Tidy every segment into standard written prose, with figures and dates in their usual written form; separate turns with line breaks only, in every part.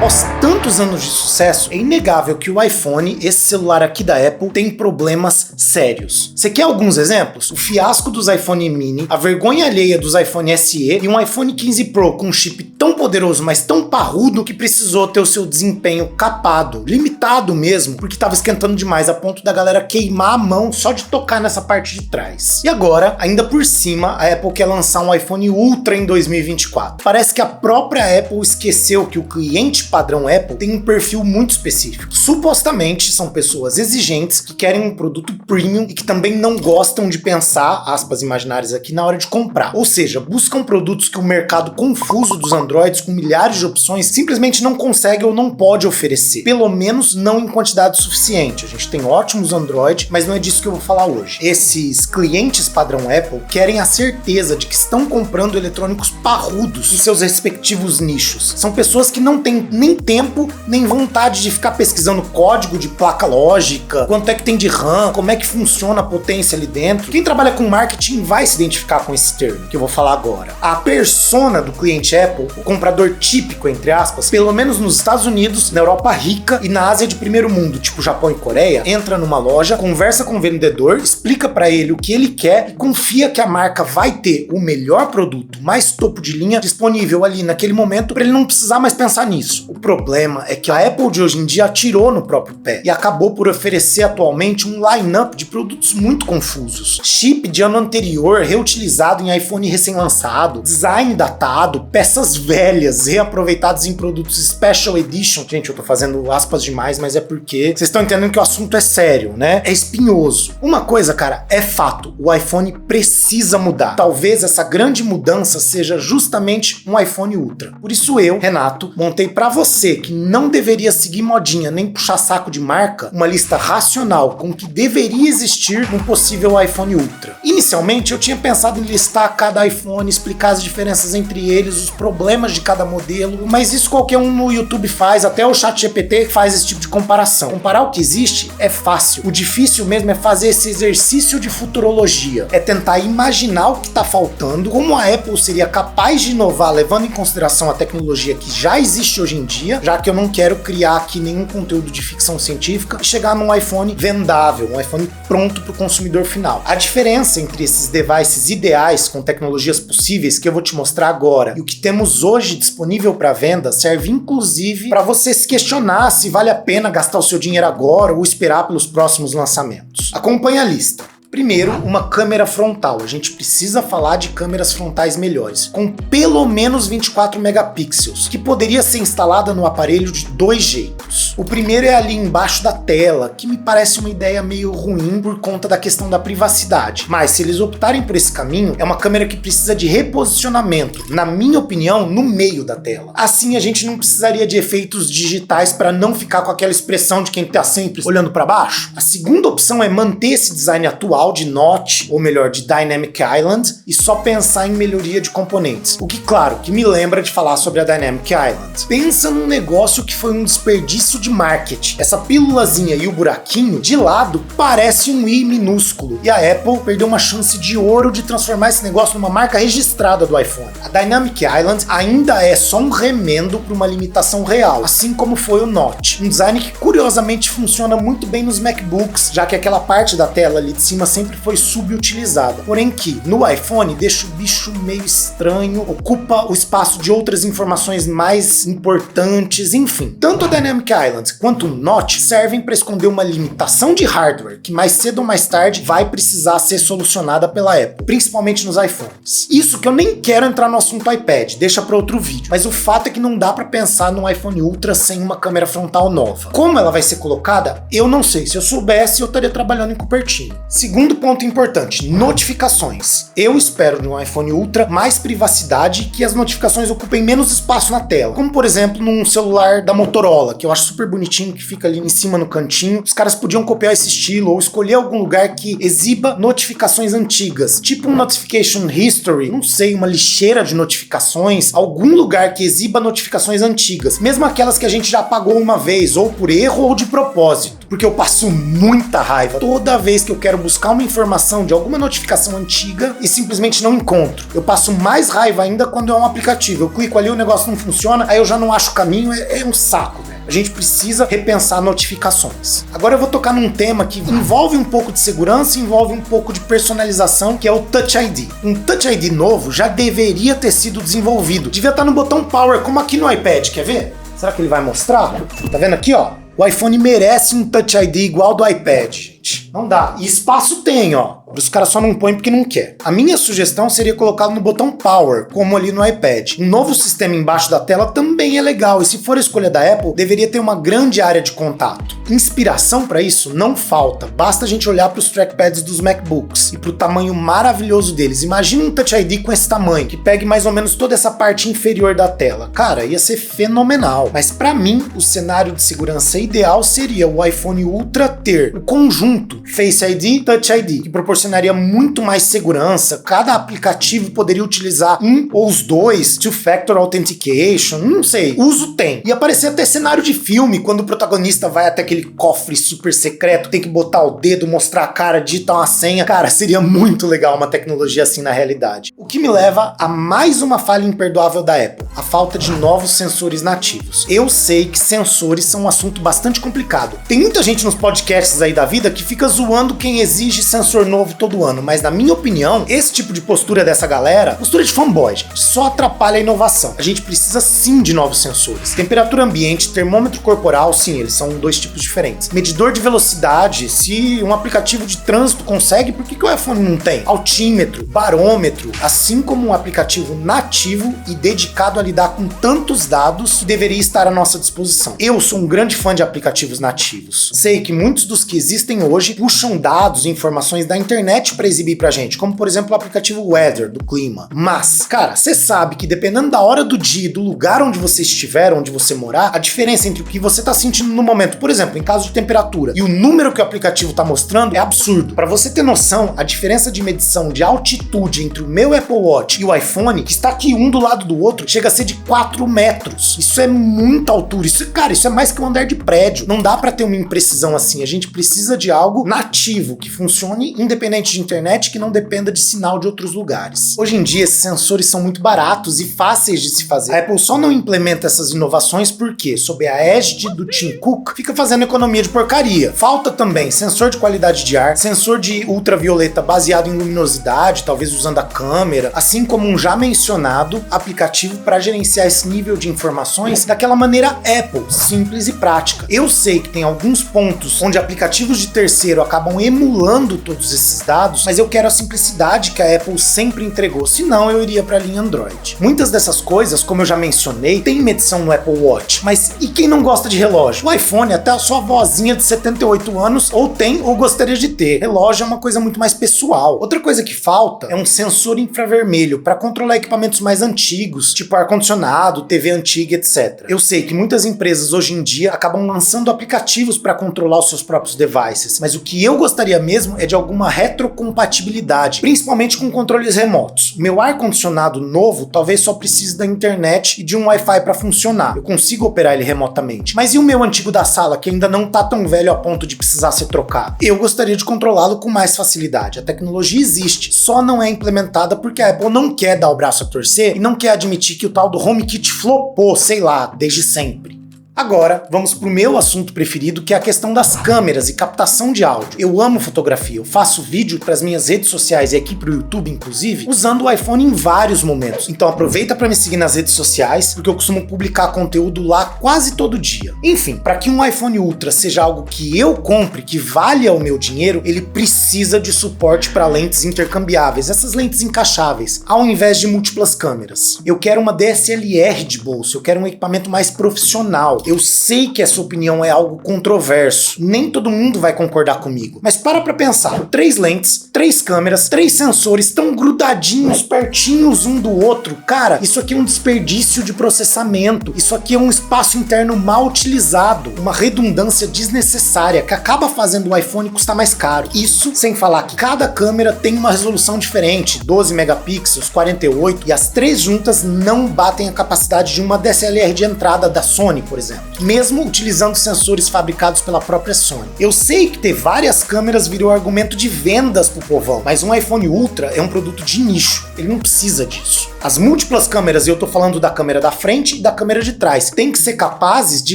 Após tantos anos de sucesso, é inegável que o iPhone, esse celular aqui da Apple, tem problemas sérios. Você quer alguns exemplos? O fiasco dos iPhone mini, a vergonha alheia dos iPhone SE e um iPhone 15 Pro com um chip tão poderoso, mas tão parrudo que precisou ter o seu desempenho capado, limitado mesmo, porque estava esquentando demais a ponto da galera queimar a mão só de tocar nessa parte de trás. E agora, ainda por cima, a Apple quer lançar um iPhone Ultra em 2024. Parece que a própria Apple esqueceu que o cliente padrão Apple tem um perfil muito específico. Supostamente são pessoas exigentes que querem um produto premium e que também não gostam de pensar, aspas imaginárias aqui, na hora de comprar. Ou seja, buscam produtos que o mercado confuso dos Androids com milhares de opções simplesmente não consegue ou não pode oferecer. Pelo menos não em quantidade suficiente. A gente tem ótimos Android, mas não é disso que eu vou falar hoje. Esses clientes padrão Apple querem a certeza de que estão comprando eletrônicos parrudos em seus respectivos nichos. São pessoas que não têm nem tempo, nem vontade de ficar pesquisando código de placa lógica, quanto é que tem de RAM, como é que funciona a potência ali dentro. Quem trabalha com marketing vai se identificar com esse termo, que eu vou falar agora. A persona do cliente Apple, o comprador típico, entre aspas, pelo menos nos Estados Unidos, na Europa rica e na Ásia de primeiro mundo, tipo Japão e Coreia, entra numa loja, conversa com o vendedor, explica pra ele o que ele quer e confia que a marca vai ter o melhor produto, mais topo de linha, disponível ali naquele momento pra ele não precisar mais pensar nisso. O problema é que a Apple de hoje em dia atirou no próprio pé e acabou por oferecer atualmente um line-up de produtos muito confusos. Chip de ano anterior, reutilizado em iPhone recém-lançado, design datado, peças velhas, reaproveitadas em produtos Special Edition. Gente, eu tô fazendo aspas demais, mas é porque vocês estão entendendo que o assunto é sério, né? É espinhoso. Uma coisa, cara, é fato, o iPhone precisa mudar. Talvez essa grande mudança seja justamente um iPhone Ultra. Por isso eu, Renato, montei pra você que não deveria seguir modinha nem puxar saco de marca, uma lista racional com o que deveria existir num possível iPhone Ultra. Inicialmente eu tinha pensado em listar cada iPhone, explicar as diferenças entre eles, os problemas de cada modelo, mas isso qualquer um no YouTube faz, até o ChatGPT faz esse tipo de comparação. Comparar o que existe é fácil, o difícil mesmo é fazer esse exercício de futurologia, é tentar imaginar o que está faltando, como a Apple seria capaz de inovar levando em consideração a tecnologia que já existe hoje em dia, já que eu não quero criar aqui nenhum conteúdo de ficção científica, e chegar num iPhone vendável, um iPhone pronto para o consumidor final. A diferença entre esses devices ideais com tecnologias possíveis que eu vou te mostrar agora e o que temos hoje disponível para venda serve inclusive para você se questionar se vale a pena gastar o seu dinheiro agora ou esperar pelos próximos lançamentos. Acompanhe a lista. Primeiro, uma câmera frontal. A gente precisa falar de câmeras frontais melhores, com pelo menos 24 megapixels, que poderia ser instalada no aparelho de dois jeitos. O primeiro é ali embaixo da tela, que me parece uma ideia meio ruim por conta da questão da privacidade. Mas se eles optarem por esse caminho, é uma câmera que precisa de reposicionamento, na minha opinião, no meio da tela. Assim a gente não precisaria de efeitos digitais para não ficar com aquela expressão de quem tá sempre olhando para baixo. A segunda opção é manter esse design atual de notch, ou melhor, de Dynamic Island, e só pensar em melhoria de componentes. O que, claro, que me lembra de falar sobre a Dynamic Island. Pensa num negócio que foi um desperdício de marketing. Essa pílulazinha e o buraquinho, de lado, parece um i minúsculo. E a Apple perdeu uma chance de ouro de transformar esse negócio numa marca registrada do iPhone. A Dynamic Island ainda é só um remendo para uma limitação real, assim como foi o notch. Um design que curiosamente funciona muito bem nos MacBooks, já que aquela parte da tela ali de cima sempre foi subutilizada, porém que no iPhone deixa o bicho meio estranho, ocupa o espaço de outras informações mais importantes, enfim. Tanto a Dynamic Island quanto o Notch servem para esconder uma limitação de hardware que mais cedo ou mais tarde vai precisar ser solucionada pela Apple, principalmente nos iPhones. Isso que eu nem quero entrar no assunto iPad, deixa para outro vídeo, mas o fato é que não dá para pensar num iPhone Ultra sem uma câmera frontal nova. Como ela vai ser colocada, eu não sei. Se eu soubesse, eu estaria trabalhando em Cupertino. Segundo ponto importante, notificações. Eu espero no iPhone Ultra mais privacidade, que as notificações ocupem menos espaço na tela, como por exemplo num celular da Motorola, que eu acho super super bonitinho que fica ali em cima no cantinho. Os caras podiam copiar esse estilo ou escolher algum lugar que exiba notificações antigas, tipo um Notification History, não sei, uma lixeira de notificações, algum lugar que exiba notificações antigas, mesmo aquelas que a gente já apagou uma vez, ou por erro ou de propósito, porque eu passo muita raiva toda vez que eu quero buscar uma informação de alguma notificação antiga e simplesmente não encontro. Eu passo mais raiva ainda quando é um aplicativo. Eu clico ali, o negócio não funciona, aí eu já não acho o caminho, é um saco, velho. A gente precisa repensar notificações. Agora eu vou tocar num tema que envolve um pouco de segurança e envolve um pouco de personalização, que é o Touch ID. Um Touch ID novo já deveria ter sido desenvolvido. Devia estar no botão Power, como aqui no iPad, quer ver? Será que ele vai mostrar? Tá vendo aqui, ó? O iPhone merece um Touch ID igual ao do iPad, gente. Não dá. E espaço tem, ó. Os caras só não põem porque não quer. A minha sugestão seria colocá-lo no botão Power, como ali no iPad. Um novo sistema embaixo da tela também é legal, e se for a escolha da Apple, deveria ter uma grande área de contato. Inspiração para isso não falta, basta a gente olhar para os trackpads dos MacBooks e para o tamanho maravilhoso deles. Imagina um Touch ID com esse tamanho, que pegue mais ou menos toda essa parte inferior da tela. Cara, ia ser fenomenal. Mas para mim, o cenário de segurança ideal seria o iPhone Ultra ter o conjunto Face ID, Touch ID, que proporcionaria muito mais segurança. Cada aplicativo poderia utilizar um ou os dois, Two-Factor Authentication, não sei, uso tem. E aparecer até cenário de filme, quando o protagonista vai até aquele cofre super secreto, tem que botar o dedo, mostrar a cara, digitar uma senha. Cara, seria muito legal uma tecnologia assim na realidade. O que me leva a mais uma falha imperdoável da Apple, a falta de novos sensores nativos. Eu sei que sensores são um assunto bastante complicado. Tem muita gente nos podcasts aí da vida que fica zoando quem exige sensor novo todo ano, mas na minha opinião, esse tipo de postura dessa galera, postura de fanboy, gente, só atrapalha a inovação. A gente precisa sim de novos sensores. Temperatura ambiente, termômetro corporal, sim, eles são dois tipos diferentes. Medidor de velocidade, se um aplicativo de trânsito consegue, por que o iPhone não tem? Altímetro, barômetro, assim como um aplicativo nativo e dedicado a lidar com tantos dados, deveria estar à nossa disposição. Eu sou um grande fã de aplicativos nativos. Sei que muitos dos que existem hoje puxam dados e informações da internet para exibir pra gente, como por exemplo o aplicativo Weather, do clima. Mas, cara, você sabe que dependendo da hora do dia e do lugar onde você estiver, onde você morar, a diferença entre o que você tá sentindo no momento, por exemplo, em caso de temperatura, e o número que o aplicativo tá mostrando é absurdo. Para você ter noção, a diferença de medição de altitude entre o meu Apple Watch e o iPhone, que está aqui um do lado do outro, chega a ser de 4 metros. Isso é muita altura. Isso, cara, isso é mais que um andar de prédio. Não dá para ter uma imprecisão assim. A gente precisa de algo nativo, que funcione independente de internet, que não dependa de sinal de outros lugares. Hoje em dia, esses sensores são muito baratos e fáceis de se fazer. A Apple só não implementa essas inovações porque, sob a égide do Tim Cook, fica fazendo economia de porcaria. Falta também sensor de qualidade de ar, sensor de ultravioleta baseado em luminosidade, talvez usando a câmera, assim como um já mencionado aplicativo para gerenciar esse nível de informações daquela maneira Apple, simples e prática. Eu sei que tem alguns pontos onde aplicativos de terceiro acabam emulando todos esses dados, mas eu quero a simplicidade que a Apple sempre entregou, senão eu iria para a linha Android. Muitas dessas coisas, como eu já mencionei, tem medição no Apple Watch, mas e quem não gosta de relógio? O iPhone, até a sua vozinha de 78 anos, ou tem ou gostaria de ter. Relógio é uma coisa muito mais pessoal. Outra coisa que falta é um sensor infravermelho para controlar equipamentos mais antigos, tipo ar-condicionado, TV antiga, etc. Eu sei que muitas empresas hoje em dia acabam lançando aplicativos para controlar os seus próprios devices, mas o que eu gostaria mesmo é de alguma retrocompatibilidade, principalmente com controles remotos. Meu ar-condicionado novo talvez só precise da internet e de um Wi-Fi para funcionar. Eu consigo operar ele remotamente. Mas e o meu antigo da sala, que ainda não tá tão velho a ponto de precisar ser trocado? Eu gostaria de controlá-lo com mais facilidade. A tecnologia existe, só não é implementada porque a Apple não quer dar o braço a torcer e não quer admitir que o tal do HomeKit flopou, sei lá, desde sempre. Agora, vamos pro meu assunto preferido, que é a questão das câmeras e captação de áudio. Eu amo fotografia, eu faço vídeo para as minhas redes sociais e aqui pro YouTube, inclusive, usando o iPhone em vários momentos. Então aproveita para me seguir nas redes sociais, porque eu costumo publicar conteúdo lá quase todo dia. Enfim, para que um iPhone Ultra seja algo que eu compre, que valha o meu dinheiro, ele precisa de suporte para lentes intercambiáveis, essas lentes encaixáveis, ao invés de múltiplas câmeras. Eu quero uma DSLR de bolso, eu quero um equipamento mais profissional. Eu sei que essa opinião é algo controverso, nem todo mundo vai concordar comigo, mas para pra pensar. 3 lentes, 3 câmeras, 3 sensores tão grudadinhos, pertinhos um do outro. Cara, isso aqui é um desperdício de processamento, isso aqui é um espaço interno mal utilizado, uma redundância desnecessária que acaba fazendo o iPhone custar mais caro. Isso sem falar que cada câmera tem uma resolução diferente, 12 megapixels, 48, e as 3 juntas não batem a capacidade de uma DSLR de entrada da Sony, por exemplo, mesmo utilizando sensores fabricados pela própria Sony. Eu sei que ter várias câmeras virou argumento de vendas pro povão, mas um iPhone Ultra é um produto de nicho, ele não precisa disso. As múltiplas câmeras, e eu tô falando da câmera da frente e da câmera de trás, tem que ser capazes de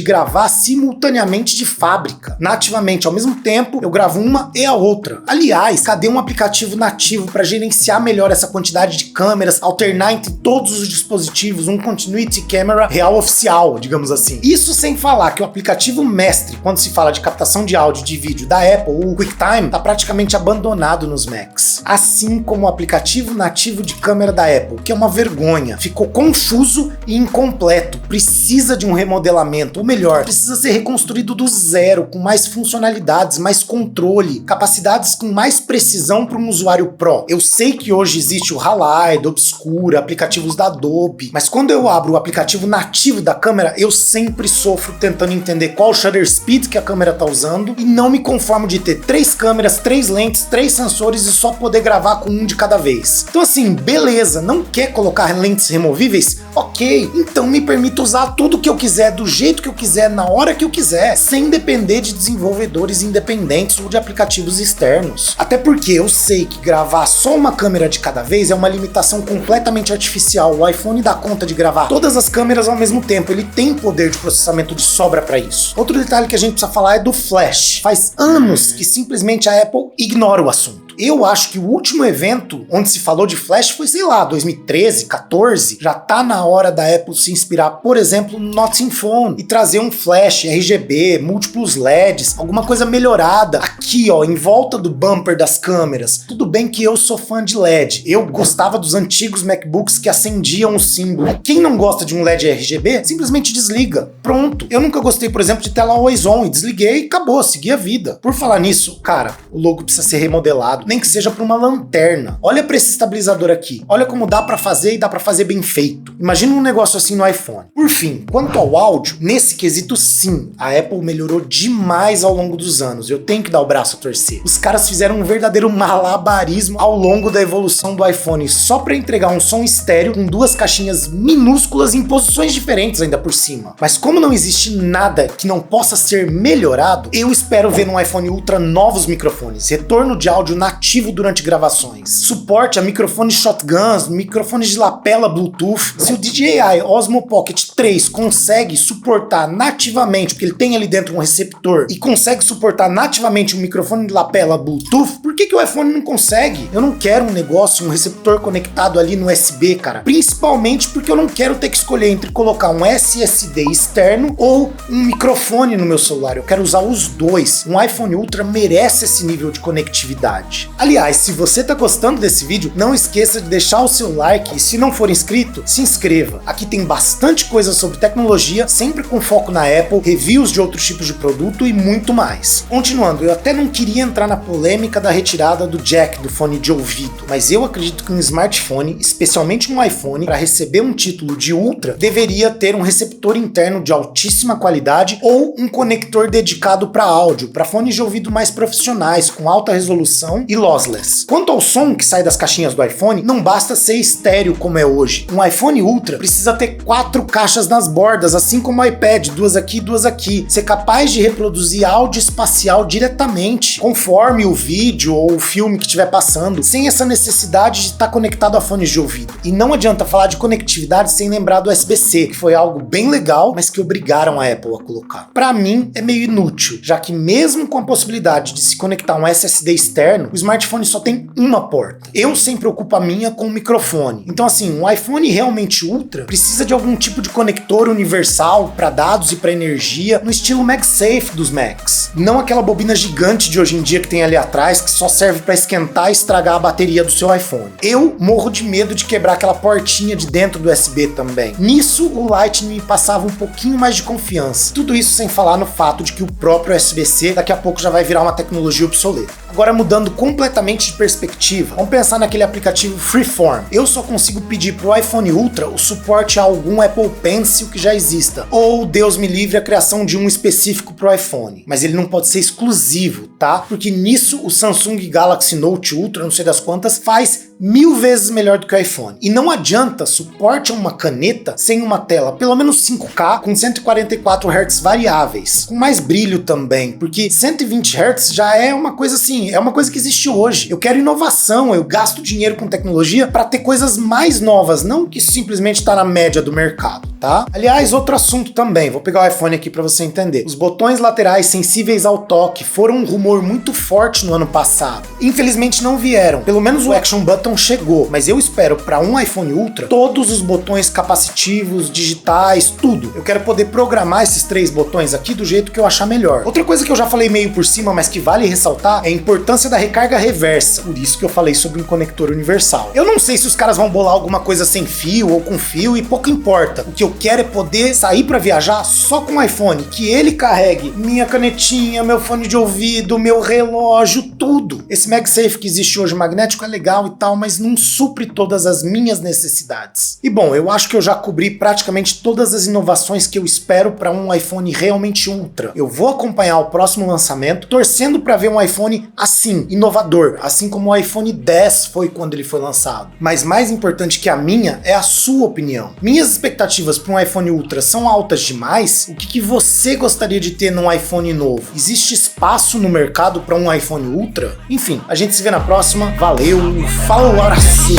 gravar simultaneamente de fábrica. Nativamente, ao mesmo tempo, eu gravo uma e a outra. Aliás, cadê um aplicativo nativo para gerenciar melhor essa quantidade de câmeras, alternar entre todos os dispositivos, um Continuity Camera real oficial, digamos assim? Isso sem falar que o aplicativo mestre, quando se fala de captação de áudio e de vídeo da Apple, o QuickTime, tá praticamente abandonado nos Macs. Assim como o aplicativo nativo de câmera da Apple, que é uma vergonha. Ficou confuso e incompleto. Precisa de um remodelamento, ou melhor, precisa ser reconstruído do zero, com mais funcionalidades, mais controle, capacidades com mais precisão para um usuário Pro. Eu sei que hoje existe o Halide, Obscura, aplicativos da Adobe, mas quando eu abro o aplicativo nativo da câmera, eu sempre sofro tentando entender qual shutter speed que a câmera tá usando e não me conformo de ter 3 câmeras, 3 lentes, 3 sensores e só poder gravar com um de cada vez. Então assim, beleza, não quer colocar lentes removíveis? Ok, então me permita usar tudo que eu quiser, do jeito que eu quiser, na hora que eu quiser, sem depender de desenvolvedores independentes ou de aplicativos externos. Até porque eu sei que gravar só uma câmera de cada vez é uma limitação completamente artificial. O iPhone dá conta de gravar todas as câmeras ao mesmo tempo, ele tem poder de processamento de sobra para isso. Outro detalhe que a gente precisa falar é do Flash. Faz anos que simplesmente a Apple ignora o assunto. Eu acho que o último evento onde se falou de Flash foi, sei lá, 2013, 14. Já tá na hora da Apple se inspirar, por exemplo, no Nothing Phone e trazer um Flash, RGB, múltiplos LEDs, alguma coisa melhorada. Aqui, ó, em volta do bumper das câmeras. Tudo bem que eu sou fã de LED. Eu gostava dos antigos MacBooks que acendiam o símbolo. Quem não gosta de um LED RGB, simplesmente desliga. Pronto. Eu nunca gostei, por exemplo, de tela always on e desliguei e acabou, segui a vida. Por falar nisso, cara, o logo precisa ser remodelado, nem que seja para uma lanterna. Olha para esse estabilizador aqui. Olha como dá para fazer e dá para fazer bem feito. Imagina um negócio assim no iPhone. Por fim, quanto ao áudio, nesse quesito sim, a Apple melhorou demais ao longo dos anos. Eu tenho que dar o braço a torcer. Os caras fizeram um verdadeiro malabarismo ao longo da evolução do iPhone só para entregar um som estéreo com 2 caixinhas minúsculas em posições diferentes ainda por cima. Mas como não existe nada que não possa ser melhorado, eu espero ver no iPhone Ultra novos microfones, retorno de áudio nativo durante gravações, suporte a microfones shotguns, microfones de lapela Bluetooth. Se o DJI Osmo Pocket 3 consegue suportar nativamente, porque ele tem ali dentro um receptor, e consegue suportar nativamente um microfone de lapela Bluetooth, por que o iPhone não consegue? Eu não quero um negócio, um receptor conectado ali no USB, cara. Principalmente porque eu não quero ter que escolher entre colocar um SSD externo ou um microfone no meu celular. Eu quero usar os dois. Um iPhone Ultra merece esse nível de conectividade. Aliás, se você tá gostando desse vídeo, não esqueça de deixar o seu like e se não for inscrito, se inscreva. Aqui tem bastante coisa sobre tecnologia, sempre com foco na Apple, reviews de outros tipos de produto e muito mais. Continuando, eu até não queria entrar na polêmica da retirada do jack do fone de ouvido, mas eu acredito que um smartphone, especialmente um iPhone, para receber um título de Ultra, deveria ter um receptor interno de altíssima qualidade ou um conector dedicado para áudio, para fones de ouvido mais profissionais, com alta resolução e lossless. Quanto ao som que sai das caixinhas do iPhone, não basta ser estéreo como é hoje. Um iPhone Ultra precisa ter 4 caixas nas bordas, assim como o iPad, 2 aqui, 2 aqui. Ser capaz de reproduzir áudio espacial diretamente, conforme o vídeo ou o filme que estiver passando, sem essa necessidade de estar conectado a fones de ouvido. E não adianta falar de conectividade sem lembrar do USB-C, que foi algo bem legal, mas que obrigaram a Apple a colocar. Para mim, é meio inútil, já que mesmo com a possibilidade de se conectar um SSD externo, o smartphone só tem uma porta. Eu sempre ocupo a minha com o microfone. Então assim, um iPhone realmente Ultra precisa de algum tipo de conexão conector universal para dados e para energia no estilo MagSafe dos Macs. Não aquela bobina gigante de hoje em dia que tem ali atrás que só serve para esquentar e estragar a bateria do seu iPhone. Eu morro de medo de quebrar aquela portinha de dentro do USB também. Nisso, o Lightning me passava um pouquinho mais de confiança. Tudo isso sem falar no fato de que o próprio USB-C daqui a pouco já vai virar uma tecnologia obsoleta. Agora, mudando completamente de perspectiva, vamos pensar naquele aplicativo Freeform. Eu só consigo pedir pro iPhone Ultra o suporte a algum Apple Pencil que já exista, ou, Deus me livre, a criação de um específico pro iPhone. Mas ele não pode ser exclusivo, tá? Porque nisso o Samsung Galaxy Note Ultra, não sei das quantas, faz 1000 vezes melhor do que o iPhone. E não adianta suporte a uma caneta sem uma tela pelo menos 5K com 144 Hz variáveis, com mais brilho também, porque 120 Hz já é uma coisa assim, é uma coisa que existe hoje. Eu quero inovação, eu gasto dinheiro com tecnologia para ter coisas mais novas, não que simplesmente tá na média do mercado, tá? Aliás, outro assunto também, vou pegar o iPhone aqui para você entender. Os botões laterais sensíveis ao toque foram um rumor muito forte no ano passado. Infelizmente não vieram, pelo menos o Action Button chegou, mas eu espero para um iPhone Ultra todos os botões capacitivos, digitais, tudo. Eu quero poder programar esses 3 botões aqui do jeito que eu achar melhor. Outra coisa que eu já falei meio por cima, mas que vale ressaltar, é a importância da recarga reversa. Por isso que eu falei sobre um conector universal. Eu não sei se os caras vão bolar alguma coisa sem fio ou com fio e pouco importa. O que eu quero é poder sair para viajar só com o iPhone, que ele carregue minha canetinha, meu fone de ouvido, meu relógio, tudo. Esse MagSafe que existe hoje magnético é legal e tal, mas não supre todas as minhas necessidades. E bom, eu acho que eu já cobri praticamente todas as inovações que eu espero para um iPhone realmente ultra. Eu vou acompanhar o próximo lançamento, torcendo para ver um iPhone assim, inovador, assim como o iPhone X foi quando ele foi lançado. Mas mais importante que a minha é a sua opinião. Minhas expectativas para um iPhone Ultra são altas demais? O que você gostaria de ter num iPhone novo? Existe espaço no mercado para um iPhone Ultra? Enfim, a gente se vê na próxima. Valeu, falou, abraço,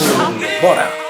bora!